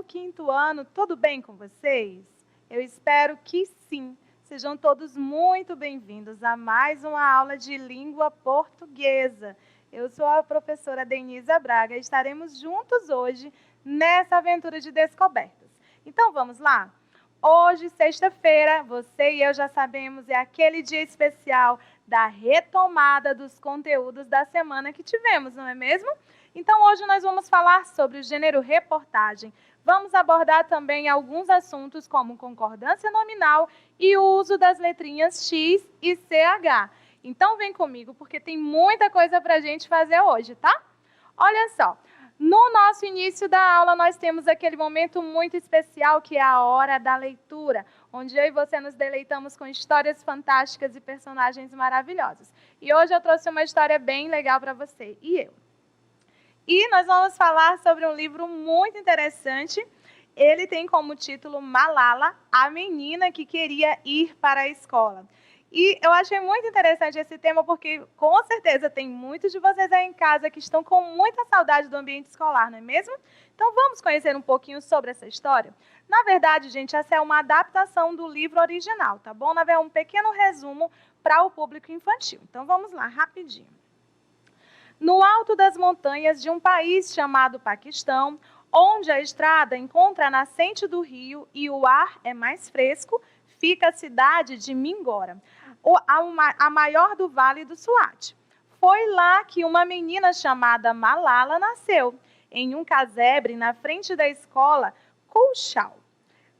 quinto ano, tudo bem com vocês? Eu espero que sim. Sejam todos muito bem-vindos a mais uma aula de língua portuguesa. Eu sou a professora Denisa Braga e estaremos juntos hoje nessa aventura de descobertas. Então vamos lá? Hoje, sexta-feira, você e eu já sabemos, é aquele dia especial da retomada dos conteúdos da semana que tivemos, não é mesmo? Então, hoje nós vamos falar sobre o gênero reportagem. Vamos abordar também alguns assuntos como concordância nominal e o uso das letrinhas X e CH. Então, vem comigo, porque tem muita coisa para a gente fazer hoje, tá? Olha só, no nosso início da aula, nós temos aquele momento muito especial, que é a hora da leitura, onde eu e você nos deleitamos com histórias fantásticas e personagens maravilhosos. E hoje eu trouxe uma história bem legal para você, e eu. E nós vamos falar sobre um livro muito interessante. Ele tem como título Malala, a menina que queria ir para a escola. E eu achei muito interessante esse tema porque, com certeza, tem muitos de vocês aí em casa que estão com muita saudade do ambiente escolar, não é mesmo? Então, vamos conhecer um pouquinho sobre essa história? Na verdade, gente, essa é uma adaptação do livro original, tá bom? É um pequeno resumo para o público infantil. Então, vamos lá, rapidinho. No alto das montanhas de um país chamado Paquistão, onde a estrada encontra a nascente do rio e o ar é mais fresco, fica a cidade de Mingora, a maior do Vale do Swat. Foi lá que uma menina chamada Malala nasceu, em um casebre na frente da escola Kouchal,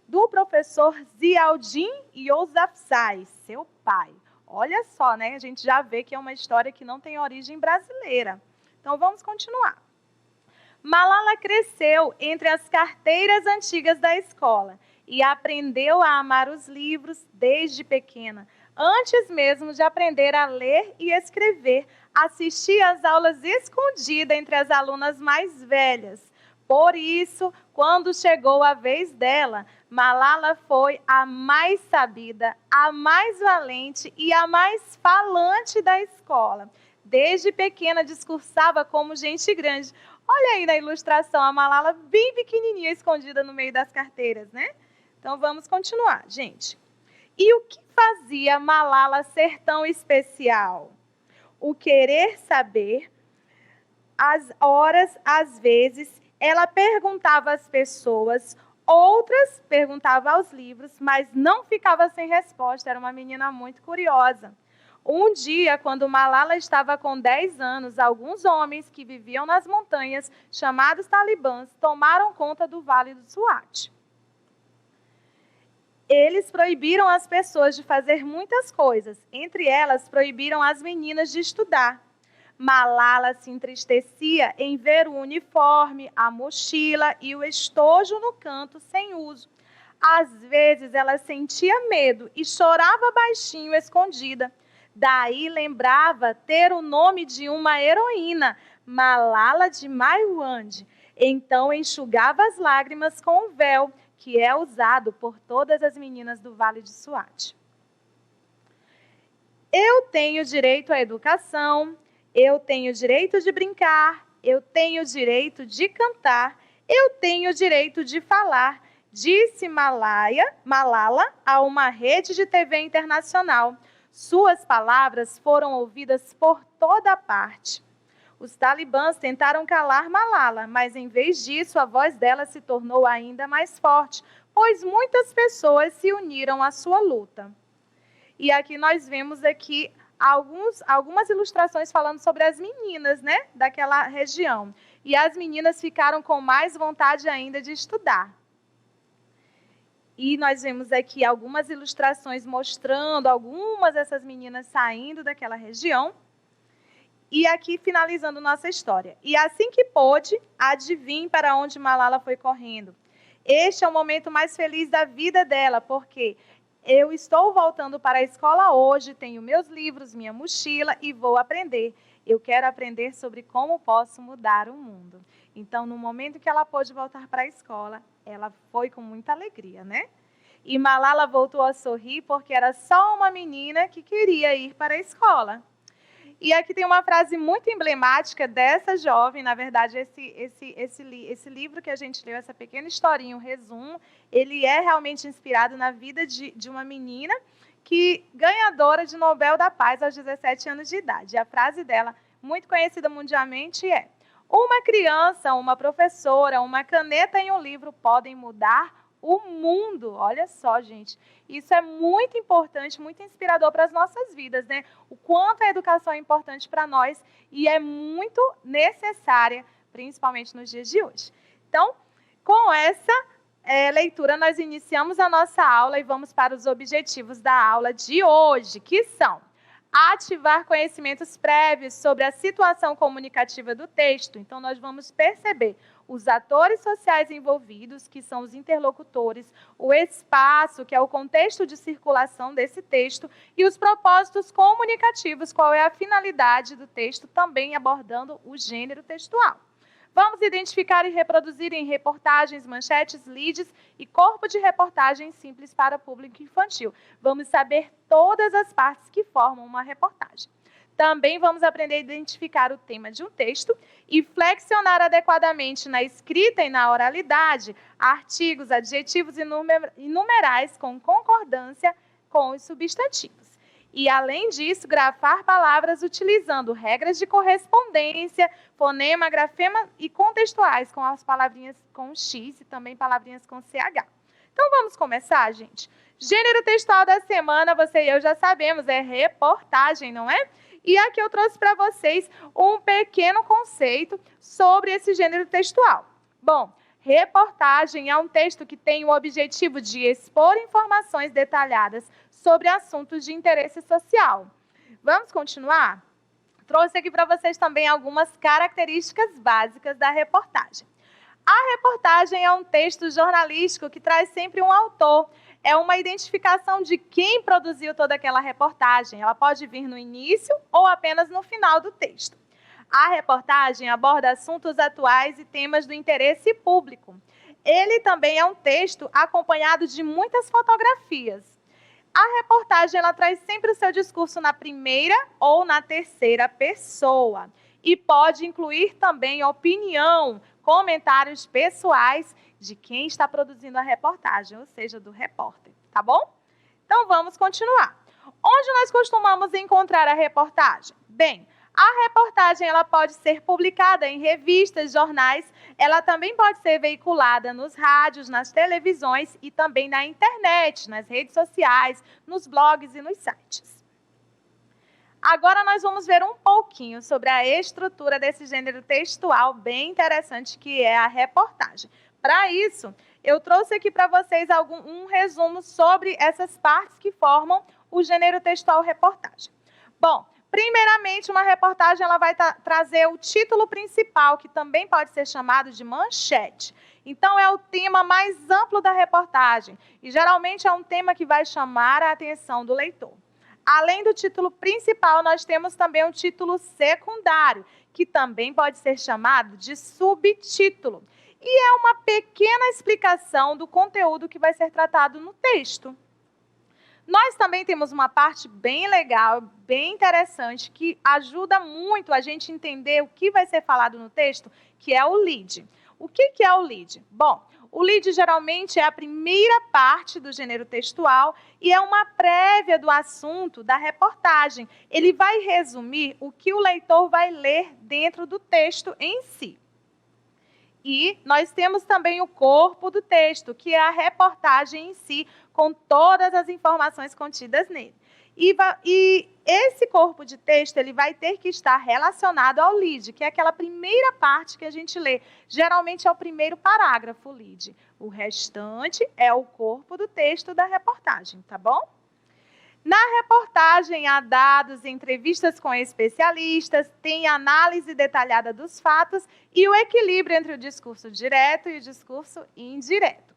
do professor Ziauddin Yousafzai, seu pai. Olha só, né? A gente já vê que é uma história que não tem origem brasileira. Então, vamos continuar. Malala cresceu entre as carteiras antigas da escola e aprendeu a amar os livros desde pequena. Antes mesmo de aprender a ler e escrever, assistia às aulas escondida entre as alunas mais velhas. Por isso, quando chegou a vez dela, Malala foi a mais sabida, a mais valente e a mais falante da escola. Desde pequena discursava como gente grande. Olha aí na ilustração a Malala bem pequenininha, escondida no meio das carteiras, né? Então vamos continuar, gente. E o que fazia Malala ser tão especial? O querer saber, as horas, às vezes, ela perguntava às pessoas, outras perguntavam aos livros, mas não ficava sem resposta, era uma menina muito curiosa. Um dia, quando Malala estava com 10 anos, alguns homens que viviam nas montanhas, chamados talibãs, tomaram conta do Vale do Swat. Eles proibiram as pessoas de fazer muitas coisas, entre elas proibiram as meninas de estudar. Malala se entristecia em ver o uniforme, a mochila e o estojo no canto sem uso. Às vezes ela sentia medo e chorava baixinho, escondida. Daí lembrava ter o nome de uma heroína, Malala de Maiwand. Então enxugava as lágrimas com o véu, que é usado por todas as meninas do Vale de Swat. Eu tenho direito à educação, eu tenho direito de brincar, eu tenho direito de cantar, eu tenho direito de falar, disse Malala a uma rede de TV internacional. Suas palavras foram ouvidas por toda parte. Os talibãs tentaram calar Malala, mas em vez disso, a voz dela se tornou ainda mais forte, pois muitas pessoas se uniram à sua luta. E aqui nós vemos aqui algumas ilustrações falando sobre as meninas, né, daquela região. E as meninas ficaram com mais vontade ainda de estudar. E nós vemos aqui algumas ilustrações mostrando algumas dessas meninas saindo daquela região. E aqui finalizando nossa história. E assim que pôde, adivinhe para onde Malala foi correndo. Este é o momento mais feliz da vida dela, porque eu estou voltando para a escola hoje, tenho meus livros, minha mochila e vou aprender. Eu quero aprender sobre como posso mudar o mundo. Então, no momento que ela pôde voltar para a escola, ela foi com muita alegria, né? E Malala voltou a sorrir porque era só uma menina que queria ir para a escola. E aqui tem uma frase muito emblemática dessa jovem. Na verdade, esse livro que a gente leu, essa pequena historinha, um resumo, ele é realmente inspirado na vida de uma menina que ganhadora de Nobel da Paz aos 17 anos de idade. E a frase dela, muito conhecida mundialmente, é: uma criança, uma professora, uma caneta em um livro podem mudar o mundo. Olha só, gente. Isso é muito importante, muito inspirador para as nossas vidas, né? O quanto a educação é importante para nós e é muito necessária, principalmente nos dias de hoje. Então, com essa leitura, nós iniciamos a nossa aula e vamos para os objetivos da aula de hoje, que são: ativar conhecimentos prévios sobre a situação comunicativa do texto. Então, nós vamos perceber os atores sociais envolvidos, que são os interlocutores, o espaço, que é o contexto de circulação desse texto, e os propósitos comunicativos, qual é a finalidade do texto, também abordando o gênero textual. Vamos identificar e reproduzir em reportagens, manchetes, leads e corpo de reportagem simples para público infantil. Vamos saber todas as partes que formam uma reportagem. Também vamos aprender a identificar o tema de um texto e flexionar adequadamente na escrita e na oralidade artigos, adjetivos e numerais com concordância com os substantivos. E, além disso, grafar palavras utilizando regras de correspondência, fonema, grafema e contextuais, com as palavrinhas com X e também palavrinhas com CH. Então, vamos começar, gente? Gênero textual da semana, você e eu já sabemos, é reportagem, não é? E aqui eu trouxe para vocês um pequeno conceito sobre esse gênero textual. Bom, reportagem é um texto que tem o objetivo de expor informações detalhadas sobre assuntos de interesse social. Vamos continuar? Trouxe aqui para vocês também algumas características básicas da reportagem. A reportagem é um texto jornalístico que traz sempre um autor. É uma identificação de quem produziu toda aquela reportagem. Ela pode vir no início ou apenas no final do texto. A reportagem aborda assuntos atuais e temas do interesse público. Ele também é um texto acompanhado de muitas fotografias. A reportagem ela traz sempre o seu discurso na primeira ou na terceira pessoa. E pode incluir também opinião, comentários pessoais de quem está produzindo a reportagem, ou seja, do repórter, tá bom? Então, vamos continuar. Onde nós costumamos encontrar a reportagem? Bem, a reportagem ela pode ser publicada em revistas, jornais, ela também pode ser veiculada nos rádios, nas televisões e também na internet, nas redes sociais, nos blogs e nos sites. Agora nós vamos ver um pouquinho sobre a estrutura desse gênero textual bem interessante que é a reportagem. Para isso, eu trouxe aqui para vocês um resumo sobre essas partes que formam o gênero textual reportagem. Bom, primeiramente, uma reportagem ela vai trazer o título principal, que também pode ser chamado de manchete. Então, é o tema mais amplo da reportagem e, geralmente, é um tema que vai chamar a atenção do leitor. Além do título principal, nós temos também um título secundário, que também pode ser chamado de subtítulo. E é uma pequena explicação do conteúdo que vai ser tratado no texto. Nós também temos uma parte bem legal, bem interessante, que ajuda muito a gente entender o que vai ser falado no texto, que é o lead. O que é o lead? Bom, o lead geralmente é a primeira parte do gênero textual e é uma prévia do assunto da reportagem. Ele vai resumir o que o leitor vai ler dentro do texto em si. E nós temos também o corpo do texto, que é a reportagem em si, com todas as informações contidas nele. E esse corpo de texto ele vai ter que estar relacionado ao lead, que é aquela primeira parte que a gente lê. Geralmente é o primeiro parágrafo, o lead. O restante é o corpo do texto da reportagem, tá bom? Na reportagem há dados, entrevistas com especialistas, tem análise detalhada dos fatos e o equilíbrio entre o discurso direto e o discurso indireto.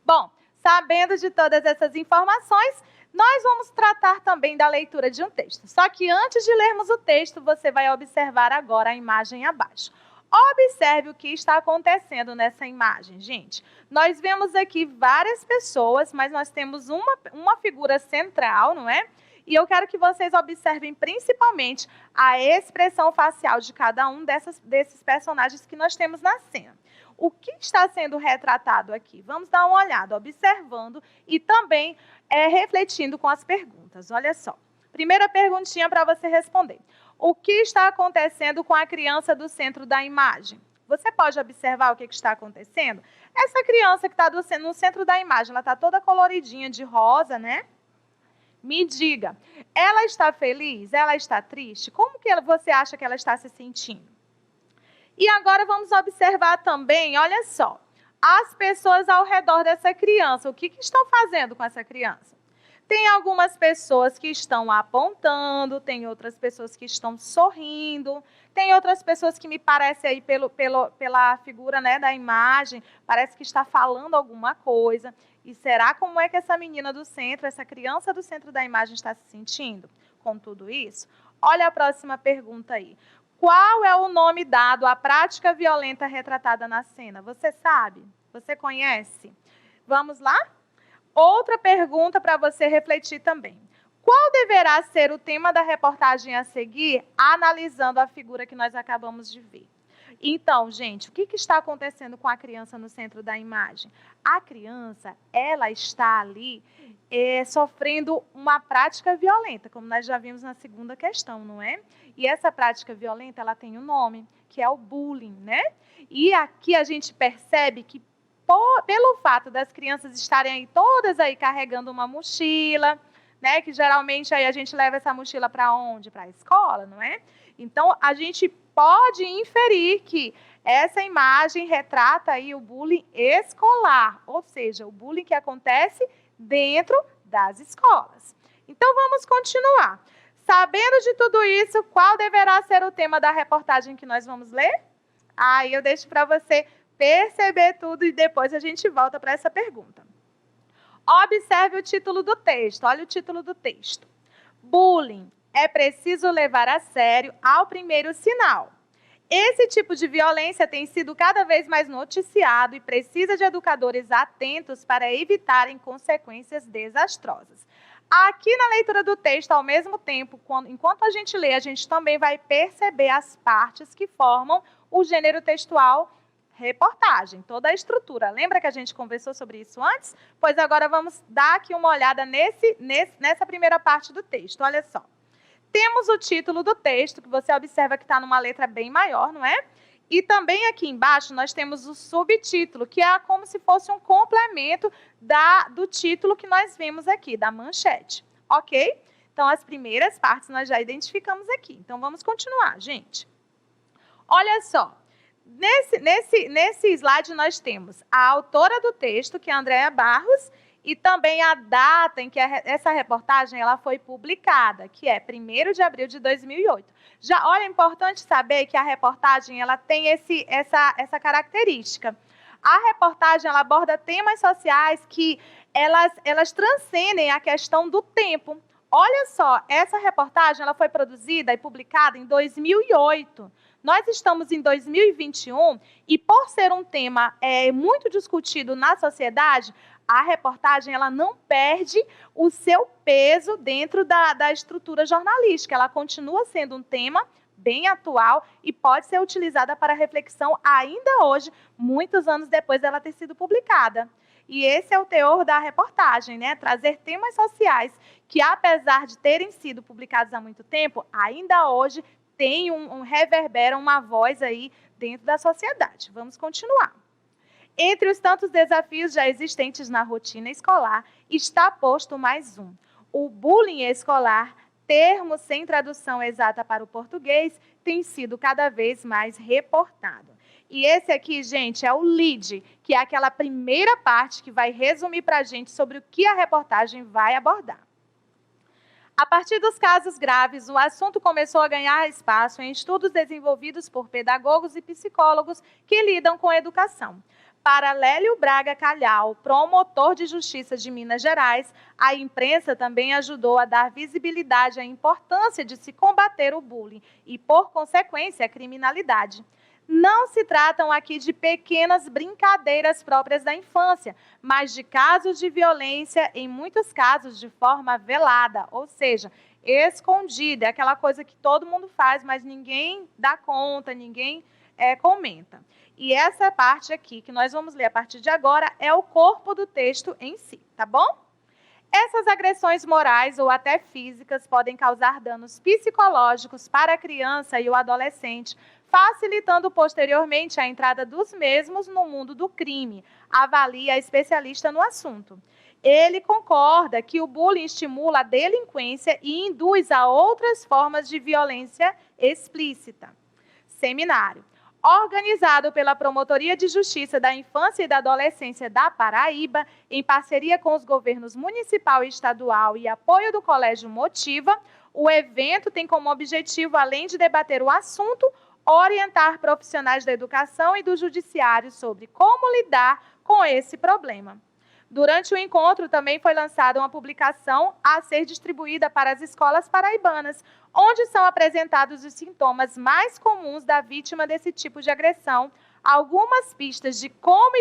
Bom, sabendo de todas essas informações, nós vamos tratar também da leitura de um texto. Só que antes de lermos o texto, você vai observar agora a imagem abaixo. Observe o que está acontecendo nessa imagem, gente. Nós vemos aqui várias pessoas, mas nós temos uma figura central, não é? E eu quero que vocês observem principalmente a expressão facial de cada um desses personagens que nós temos na cena. O que está sendo retratado aqui? Vamos dar uma olhada, observando e também refletindo com as perguntas. Olha só. Primeira perguntinha para você responder. O que está acontecendo com a criança do centro da imagem? Você pode observar o que está acontecendo? Essa criança que está no centro da imagem, ela está toda coloridinha de rosa, né? Me diga, ela está feliz? Ela está triste? Como que você acha que ela está se sentindo? E agora vamos observar também, olha só, as pessoas ao redor dessa criança. O que estão fazendo com essa criança? Tem algumas pessoas que estão apontando, tem outras pessoas que estão sorrindo, tem outras pessoas que me parece aí pela figura, né, da imagem, parece que está falando alguma coisa. E será como é que essa menina do centro, essa criança do centro da imagem está se sentindo com tudo isso? Olha a próxima pergunta aí. Qual é o nome dado à prática violenta retratada na cena? Você sabe? Você conhece? Vamos lá? Outra pergunta para você refletir também. Qual deverá ser o tema da reportagem a seguir, analisando a figura que nós acabamos de ver? Então, gente, o que está acontecendo com a criança no centro da imagem? A criança, ela está ali sofrendo uma prática violenta, como nós já vimos na segunda questão, não é? E essa prática violenta, ela tem um nome, que é o bullying, né? E aqui a gente percebe que pelo fato das crianças estarem aí todas aí carregando uma mochila, né, que geralmente aí a gente leva essa mochila para onde? Para a escola, não é? Então, a gente pode inferir que essa imagem retrata aí o bullying escolar, ou seja, o bullying que acontece dentro das escolas. Então, vamos continuar. Sabendo de tudo isso, qual deverá ser o tema da reportagem que nós vamos ler? Aí eu deixo para você perceber tudo e depois a gente volta para essa pergunta. Observe o título do texto. Olha o título do texto. Bullying. É preciso levar a sério ao primeiro sinal. Esse tipo de violência tem sido cada vez mais noticiado e precisa de educadores atentos para evitarem consequências desastrosas. Aqui na leitura do texto, ao mesmo tempo, enquanto a gente lê, a gente também vai perceber as partes que formam o gênero textual reportagem, toda a estrutura. Lembra que a gente conversou sobre isso antes? Pois agora vamos dar aqui uma olhada nessa primeira parte do texto. Olha só. Temos o título do texto, que você observa que está numa letra bem maior, não é? E também aqui embaixo nós temos o subtítulo, que é como se fosse um complemento do título que nós vimos aqui, da manchete. Ok? Então, as primeiras partes nós já identificamos aqui. Então, vamos continuar, gente. Olha só. Nesse slide, nós temos a autora do texto, que é a Andréa Barros, e também a data em que essa reportagem ela foi publicada, que é 1º de abril de 2008. Já, olha, é importante saber que a reportagem ela tem essa característica. A reportagem ela aborda temas sociais que elas transcendem a questão do tempo. Olha só, essa reportagem ela foi produzida e publicada em 2008. Nós estamos em 2021 e, por ser um tema muito discutido na sociedade, a reportagem ela não perde o seu peso dentro da estrutura jornalística. Ela continua sendo um tema bem atual e pode ser utilizada para reflexão ainda hoje, muitos anos depois dela ter sido publicada. E esse é o teor da reportagem, né? Trazer temas sociais que, apesar de terem sido publicados há muito tempo, ainda hoje reverberam uma voz aí dentro da sociedade. Vamos continuar. Entre os tantos desafios já existentes na rotina escolar, está posto mais um. O bullying escolar, termo sem tradução exata para o português, tem sido cada vez mais reportado. E esse aqui, gente, é o lead, que é aquela primeira parte que vai resumir para a gente sobre o que a reportagem vai abordar. A partir dos casos graves, o assunto começou a ganhar espaço em estudos desenvolvidos por pedagogos e psicólogos que lidam com a educação. Para Lélio Braga Calhau, promotor de justiça de Minas Gerais, a imprensa também ajudou a dar visibilidade à importância de se combater o bullying e, por consequência, a criminalidade. Não se tratam aqui de pequenas brincadeiras próprias da infância, mas de casos de violência, em muitos casos de forma velada, ou seja, escondida, é aquela coisa que todo mundo faz, mas ninguém dá conta, ninguém comenta. E essa parte aqui, que nós vamos ler a partir de agora, é o corpo do texto em si, tá bom? Essas agressões morais ou até físicas podem causar danos psicológicos para a criança e o adolescente, facilitando posteriormente a entrada dos mesmos no mundo do crime, avalia a especialista no assunto. Ele concorda que o bullying estimula a delinquência e induz a outras formas de violência explícita. Seminário. Organizado pela Promotoria de Justiça da Infância e da Adolescência da Paraíba, em parceria com os governos municipal e estadual e apoio do Colégio Motiva, o evento tem como objetivo, além de debater o assunto, orientar profissionais da educação e do judiciário sobre como lidar com esse problema. Durante o encontro, também foi lançada uma publicação a ser distribuída para as escolas paraibanas, onde são apresentados os sintomas mais comuns da vítima desse tipo de agressão, algumas pistas de como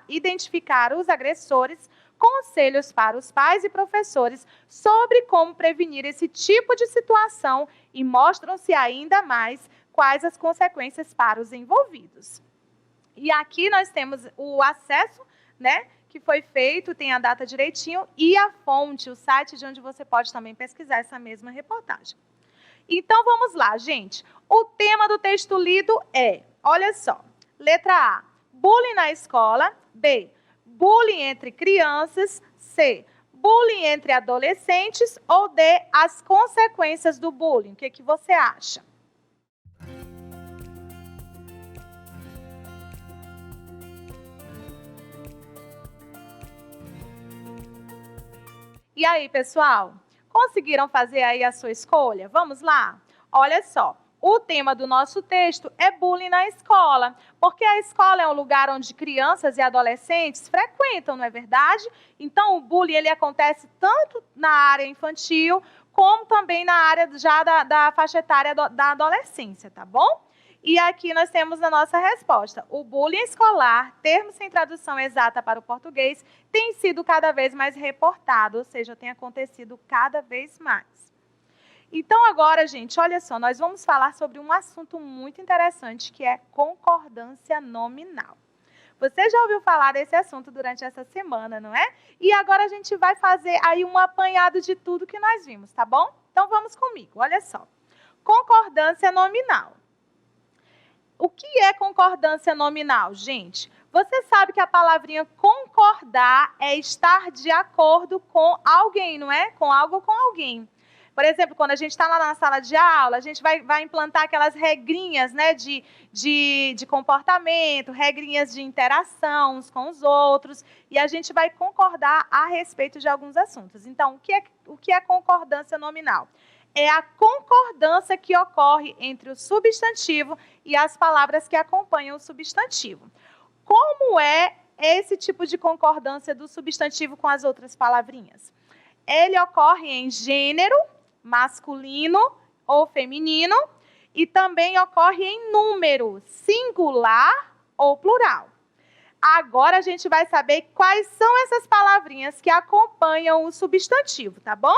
identificar os agressores, conselhos para os pais e professores sobre como prevenir esse tipo de situação e mostram-se ainda mais quais as consequências para os envolvidos. E aqui nós temos o acesso, né, que foi feito, tem a data direitinho, e a fonte, o site de onde você pode também pesquisar essa mesma reportagem. Então, vamos lá, gente. O tema do texto lido é, olha só, letra A, bullying na escola. B, bullying entre crianças. C, bullying entre adolescentes. Ou D, as consequências do bullying. O que você acha? E aí, pessoal? Conseguiram fazer aí a sua escolha? Vamos lá? Olha só, o tema do nosso texto é bullying na escola, porque a escola é um lugar onde crianças e adolescentes frequentam, não é verdade? Então, o bullying ele acontece tanto na área infantil, como também na área já da faixa etária da adolescência, tá bom? E aqui nós temos a nossa resposta. O bullying escolar, termo sem tradução exata para o português, tem sido cada vez mais reportado, ou seja, tem acontecido cada vez mais. Então agora, gente, olha só, nós vamos falar sobre um assunto muito interessante, que é concordância nominal. Você já ouviu falar desse assunto durante essa semana, não é? E agora a gente vai fazer aí um apanhado de tudo que nós vimos, tá bom? Então vamos comigo, olha só. Concordância nominal. O que é concordância nominal, gente? Você sabe que a palavrinha concordar é estar de acordo com alguém, não é? Com algo ou com alguém. Por exemplo, quando a gente está lá na sala de aula, a gente vai implantar aquelas regrinhas, né, de comportamento, regrinhas de interação uns com os outros, e a gente vai concordar a respeito de alguns assuntos. Então, o que é concordância nominal? É a concordância que ocorre entre o substantivo e as palavras que acompanham o substantivo. Como é esse tipo de concordância do substantivo com as outras palavrinhas? Ele ocorre em gênero, masculino ou feminino, e também ocorre em número, singular ou plural. Agora a gente vai saber quais são essas palavrinhas que acompanham o substantivo, tá bom?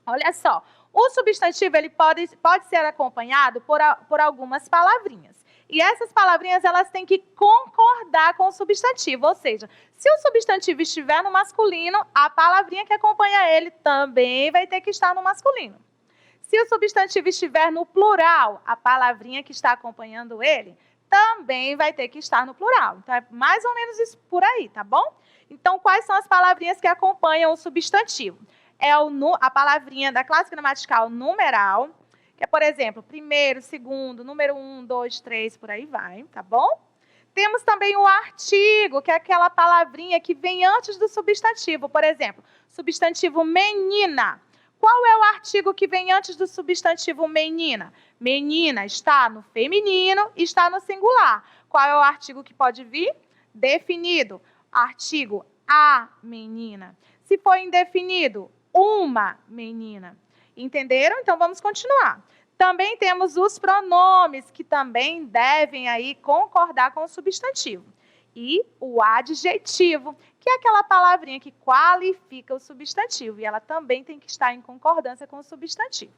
Olha só. O substantivo ele pode ser acompanhado por algumas palavrinhas. E essas palavrinhas elas têm que concordar com o substantivo. Ou seja, se o substantivo estiver no masculino, a palavrinha que acompanha ele também vai ter que estar no masculino. Se o substantivo estiver no plural, a palavrinha que está acompanhando ele também vai ter que estar no plural. Então, é mais ou menos isso por aí, tá bom? Então, quais são as palavrinhas que acompanham o substantivo? É a palavrinha da classe gramatical numeral, que é, por exemplo, primeiro, segundo, número 1, 2, 3, por aí vai, tá bom? Temos também o artigo, que é aquela palavrinha que vem antes do substantivo. Por exemplo, substantivo menina. Qual é o artigo que vem antes do substantivo menina? Menina está no feminino e está no singular. Qual é o artigo que pode vir? Definido. Artigo a menina. Se for indefinido, uma menina. Entenderam? Então, vamos continuar. Também temos os pronomes, que também devem aí concordar com o substantivo. E o adjetivo, que é aquela palavrinha que qualifica o substantivo. E ela também tem que estar em concordância com o substantivo.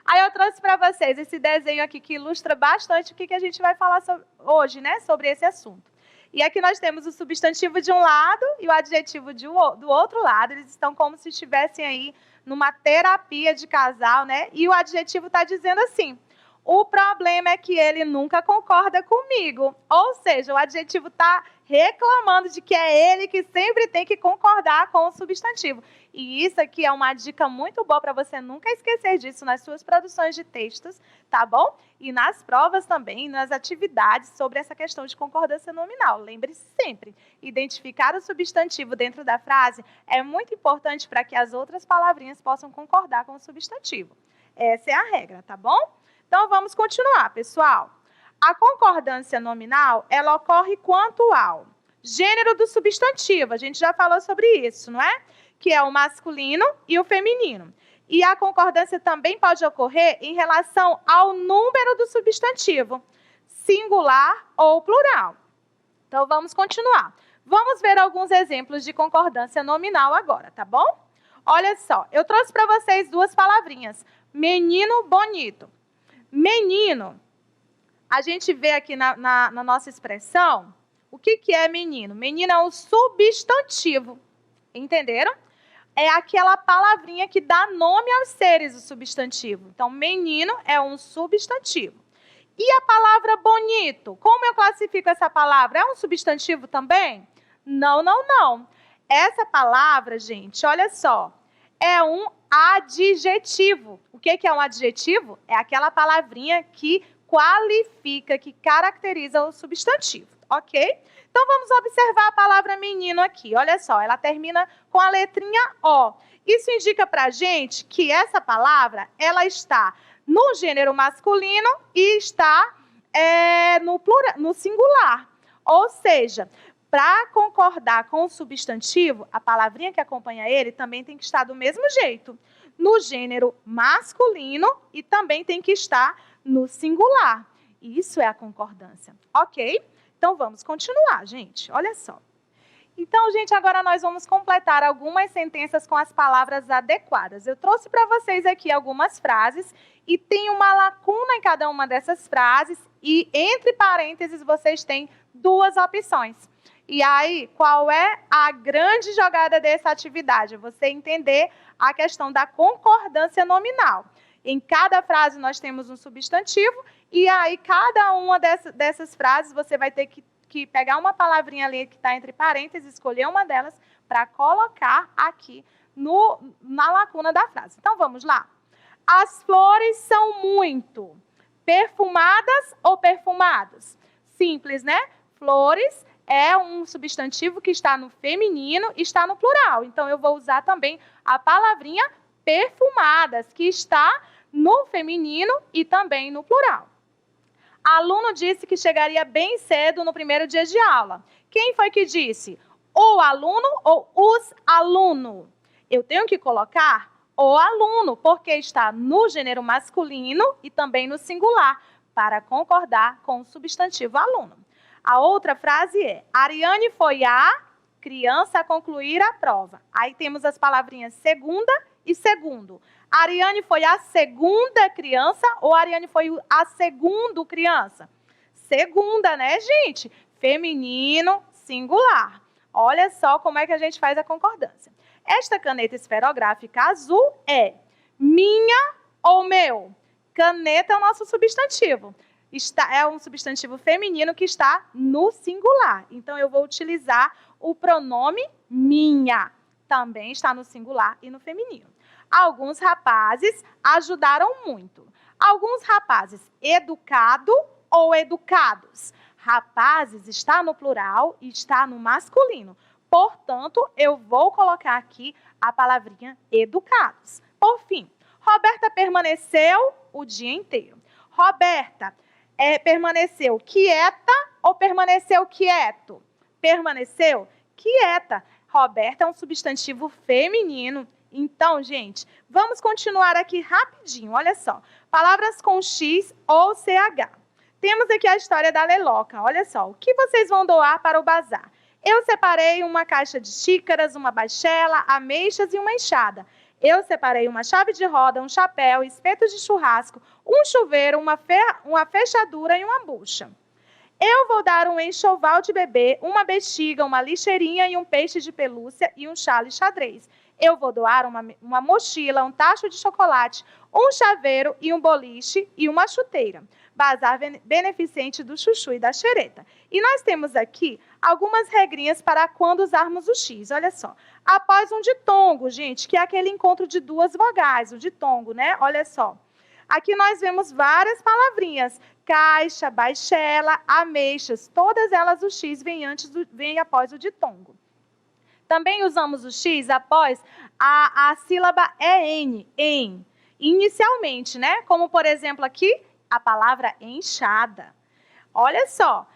Aí eu trouxe para vocês esse desenho aqui que ilustra bastante o que a gente vai falar hoje, né, sobre esse assunto. E aqui nós temos o substantivo de um lado e o adjetivo do outro lado. Eles estão como se estivessem aí numa terapia de casal, né? E o adjetivo está dizendo assim: o problema é que ele nunca concorda comigo. Ou seja, o adjetivo está reclamando de que é ele que sempre tem que concordar com o substantivo. E isso aqui é uma dica muito boa para você nunca esquecer disso nas suas produções de textos, tá bom? E nas provas também, nas atividades sobre essa questão de concordância nominal. Lembre-se sempre, identificar o substantivo dentro da frase é muito importante para que as outras palavrinhas possam concordar com o substantivo. Essa é a regra, tá bom? Então, vamos continuar, pessoal. A concordância nominal, ela ocorre quanto ao gênero do substantivo. A gente já falou sobre isso, não é? Que é o masculino e o feminino. E a concordância também pode ocorrer em relação ao número do substantivo, singular ou plural. Então, vamos continuar. Vamos ver alguns exemplos de concordância nominal agora, tá bom? Olha só, eu trouxe para vocês duas palavrinhas. Menino bonito. Menino, a gente vê aqui na nossa expressão, o que é menino? Menino é um substantivo, entenderam? É aquela palavrinha que dá nome aos seres, o substantivo. Então, menino é um substantivo. E a palavra bonito, como eu classifico essa palavra? É um substantivo também? Não, não, não. Essa palavra, gente, olha só, é um adjetivo. O que é um adjetivo? É aquela palavrinha que qualifica, que caracteriza o substantivo, ok? Então, vamos observar a palavra menino aqui. Olha só, ela termina com a letrinha O. Isso indica para a gente que essa palavra, ela está no gênero masculino e está no singular. Ou seja, para concordar com o substantivo, a palavrinha que acompanha ele também tem que estar do mesmo jeito, no gênero masculino e também tem que estar no singular. Isso é a concordância, ok? Então, vamos continuar, gente. Olha só. Então, gente, agora nós vamos completar algumas sentenças com as palavras adequadas. Eu trouxe para vocês aqui algumas frases e tem uma lacuna em cada uma dessas frases e, entre parênteses, vocês têm duas opções. E aí, qual é a grande jogada dessa atividade? Você entender a questão da concordância nominal. Em cada frase nós temos um substantivo e aí cada uma dessas frases você vai ter que pegar uma palavrinha ali que está entre parênteses, escolher uma delas para colocar aqui na lacuna da frase. Então, vamos lá. As flores são muito perfumadas ou perfumados? Simples, né? Flores é um substantivo que está no feminino e está no plural. Então, eu vou usar também a palavrinha perfumadas, que está no feminino e também no plural. Aluno disse que chegaria bem cedo no primeiro dia de aula. Quem foi que disse? O aluno ou os alunos? Eu tenho que colocar o aluno, porque está no gênero masculino e também no singular, para concordar com o substantivo aluno. A outra frase é: Ariane foi a criança a concluir a prova. Aí temos as palavrinhas segunda e segundo. Ariane foi a segunda criança ou Ariane foi a segundo criança? Segunda, né, gente? Feminino, singular. Olha só como é que a gente faz a concordância. Esta caneta esferográfica azul é minha ou meu? Caneta é o nosso substantivo. É um substantivo feminino que está no singular. Então, eu vou utilizar o pronome minha. Também está no singular e no feminino. Alguns rapazes ajudaram muito. Alguns rapazes educado ou educados. Rapazes está no plural e está no masculino. Portanto, eu vou colocar aqui a palavrinha educados. Por fim, Roberta permaneceu o dia inteiro. Roberta permaneceu quieta ou permaneceu quieto? Permaneceu quieta. Roberta é um substantivo feminino. Então, gente, vamos continuar aqui rapidinho. Olha só. Palavras com X ou CH. Temos aqui a história da Leloca. Olha só, o que vocês vão doar para o bazar? Eu separei uma caixa de xícaras, uma baixela, ameixas e uma enxada. Eu separei uma chave de roda, um chapéu, espetos de churrasco, um chuveiro, uma fechadura e uma bucha. Eu vou dar um enxoval de bebê, uma bexiga, uma lixeirinha e um peixe de pelúcia e um chale xadrez. Eu vou doar uma mochila, um tacho de chocolate, um chaveiro e um boliche e uma chuteira. Bazar beneficente do chuchu e da xereta. E nós temos aqui algumas regrinhas para quando usarmos o X. Olha só. Após um ditongo, gente, que é aquele encontro de duas vogais, o ditongo, né? Olha só. Aqui nós vemos várias palavrinhas. Caixa, baixela, ameixas. Todas elas o X vem após o ditongo. Também usamos o X após a sílaba EN, em. Inicialmente, né? Como, por exemplo, aqui, a palavra enxada. Olha só,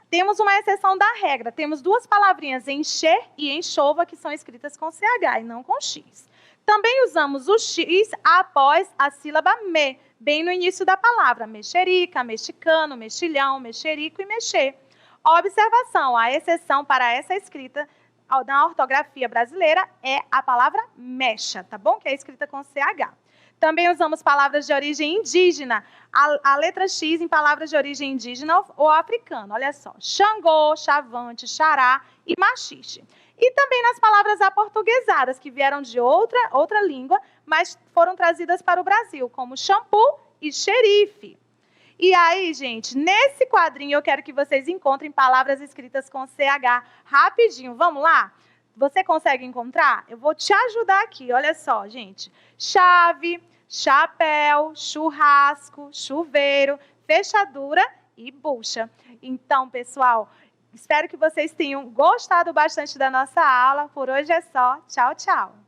temos uma exceção da regra. Temos duas palavrinhas, encher e enxova, que são escritas com CH e não com X. Também usamos o X após a sílaba me, bem no início da palavra. Mexerica, mexicano, mexilhão, mexerico e mexer. Observação, a exceção para essa escrita na ortografia brasileira é a palavra mecha, tá bom? Que é escrita com CH. Também usamos palavras de origem indígena, a letra X em palavras de origem indígena ou africana. Olha só, Xangô, Chavante, Xará e Machixe. E também nas palavras aportuguesadas, que vieram de outra língua, mas foram trazidas para o Brasil, como shampoo e xerife. E aí, gente, nesse quadrinho eu quero que vocês encontrem palavras escritas com CH rapidinho. Vamos lá? Você consegue encontrar? Eu vou te ajudar aqui. Olha só, gente. Chave, chapéu, churrasco, chuveiro, fechadura e bucha. Então, pessoal, espero que vocês tenham gostado bastante da nossa aula. Por hoje é só. Tchau, tchau.